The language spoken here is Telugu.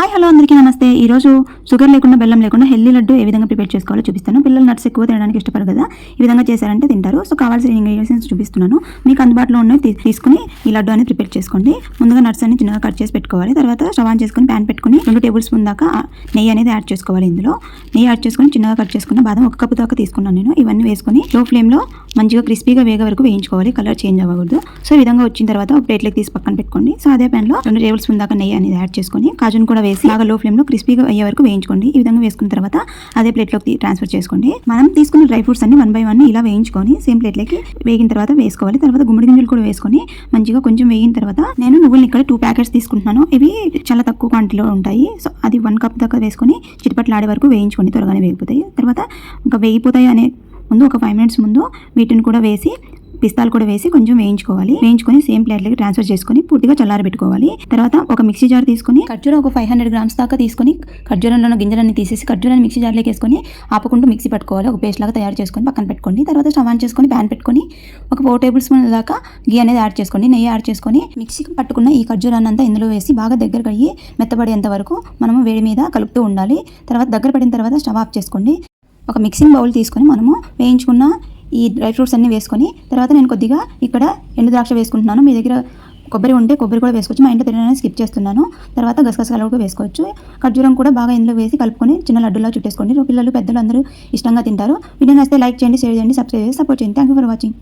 హాయ్ హలో అందరికీ నమస్తే. ఈరోజు షుగర్ లేకుండా బెల్లం లేకుండా హెల్దీ లడ్డు ఏ విధంగా ప్రిపేర్ చేసుకోవాలో చూపిస్తాను. పిల్లలు నట్స్ ఎక్కువ తినడానికి ఇష్టపడరు కదా, ఈ విధంగా చేశారంటే తింటారు. సో కావాల్సిన ఇంగ్రీడియంట్స్ చూపిస్తున్నాను. మీకు అందుబాటులో ఉన్నవి తీసుకుని ఈ లడ్డు అనేది ప్రిపేర్ చేసుకోండి. ముందుగా నట్స్ అన్ని చిన్నగా కట్ చేసి పెట్టుకోవాలి. తర్వాత స్టవ్ ఆన్ చేసుకుని ప్యాన్ పెట్టుకుని 2 టేబుల్ స్పూన్ దాకా నెయ్యి అనేది యాడ్ చేసుకోవాలి. ఇందులో నెయ్యి యాడ్ చేసుకుని చిన్నగా కట్ చేసుకున్న బాదం 1 కప్పు దాకా తీసుకున్నాను నేను. ఇవన్నీ వేసుకొని లో ఫ్లేమ్లో మంచిగా క్రిస్పీగా వేగే వరకు వేయించుకోవాలి. కలర్ చేంజ్ అవ్వకూడదు. సో ఈ విధంగా వచ్చిన తర్వాత ఒక ప్లేట్లోకి తీసి పక్కన పెట్టుకోండి. సో అదే ప్యాన్లో 2 టేబుల్ స్పూన్ దాకా నెయ్యి అనేది యాడ్ చేసుకొని కాజును కూడా వేసి బాగా లో ఫ్లేమ్లో క్రిస్పీగా అయ్యే వరకు వేయించుకోండి. ఈ విధంగా వేసుకున్న తర్వాత అదే ప్లేట్లోకి ట్రాన్స్ఫర్ చేసుకోండి. మనం తీసుకున్న డ్రై ఫ్రూట్స్ అన్ని 1 బై 1 ఇలా వేయించుకొని సేమ్ ప్లేట్లోకి వేగిన తర్వాత వేసుకోవాలి. తర్వాత గుమ్మడి గింజలు కూడా వేసుకొని మంచిగా కొంచెం వేగిన తర్వాత నేను నువ్వులు ఇక్కడ 2 ప్యాకెట్స్ తీసుకుంటున్నాను. ఇవి చాలా తక్కువ క్వాంటిటీలో ఉంటాయి. సో అది 1 కప్ దాకా వేసుకొని చిటిపట్లాడే వరకు వేయించుకోండి. త్వరగానే వేగిపోతాయి. తర్వాత ఇంకా వేగిపోతాయి అనే ముందు ఒక 5 మినిట్స్ ముందు వీటిని కూడా వేసి పిస్తాలు కూడా వేసి కొంచెం వేయించుకొని సేమ్ ప్లేట్లకి ట్రాన్స్ఫర్ చేసుకొని పూర్తిగా చల్లారబెట్టుకోవాలి. తర్వాత ఒక మిక్సీ జార్ తీసుకొని ఖర్జూరం ఒక 500 గ్రామ్స్ దాకా తీసుకొని ఖర్జూరంలో గింజలన్నీ తీసేసి ఖర్జూరాన్ని మిక్సీ జార్లోకి వేసుకొని ఆపుకుంటూ మిక్సీ పట్టుకోవాలి. ఒక పేస్ట్ లాగా తయారు చేసుకొని పక్కన పెట్టుకోండి. తర్వాత స్టవ్ ఆన్ చేసుకొని ప్యాన్ పెట్టుకొని ఒక 4 టేబుల్ స్పూన్ దాకా గీ అనేది యాడ్ చేసుకోండి. నెయ్యి యాడ్ చేసుకొని మిక్సీకి పట్టుకున్న ఈ ఖర్జూరాన్ని అంతా ఇందులో వేసి బాగా దగ్గరకు అయ్యి మెత్తబడేంత వరకు మనము వేడి మీద కలుపుతూ ఉండాలి. తర్వాత దగ్గర పడిన తర్వాత స్టవ్ ఆఫ్ చేసుకోండి. ఒక మిక్సింగ్ బౌల్ తీసుకొని మనము వేయించుకున్న ఈ డ్రై ఫ్రూట్స్ అన్నీ వేసుకొని తర్వాత నేను కొద్దిగా ఇక్కడ ఎండు ద్రాక్ష వేసుకుంటున్నాను. మీ దగ్గర కొబ్బరి ఉంటే కొబ్బరి కూడా వేసుకోవచ్చు. మా ఇంట్లో తినడానికి స్కిప్ చేస్తున్నాను. తర్వాత గసగసాలు కూడా వేసుకోవచ్చు. ఖర్జూరం కూడా బాగా ఇందులో వేసి కలుపుకొని చిన్న లడ్డులా చుట్టేసుకోండి. పిల్లలు పెద్దలు అందరూ ఇష్టంగా తింటారు. వీడియో నచ్చితే లైక్ చేయండి, షేర్ చేయండి, సబ్స్క్రైబ్ చేసి సపోర్ట్ చేయండి. Thank you for watching.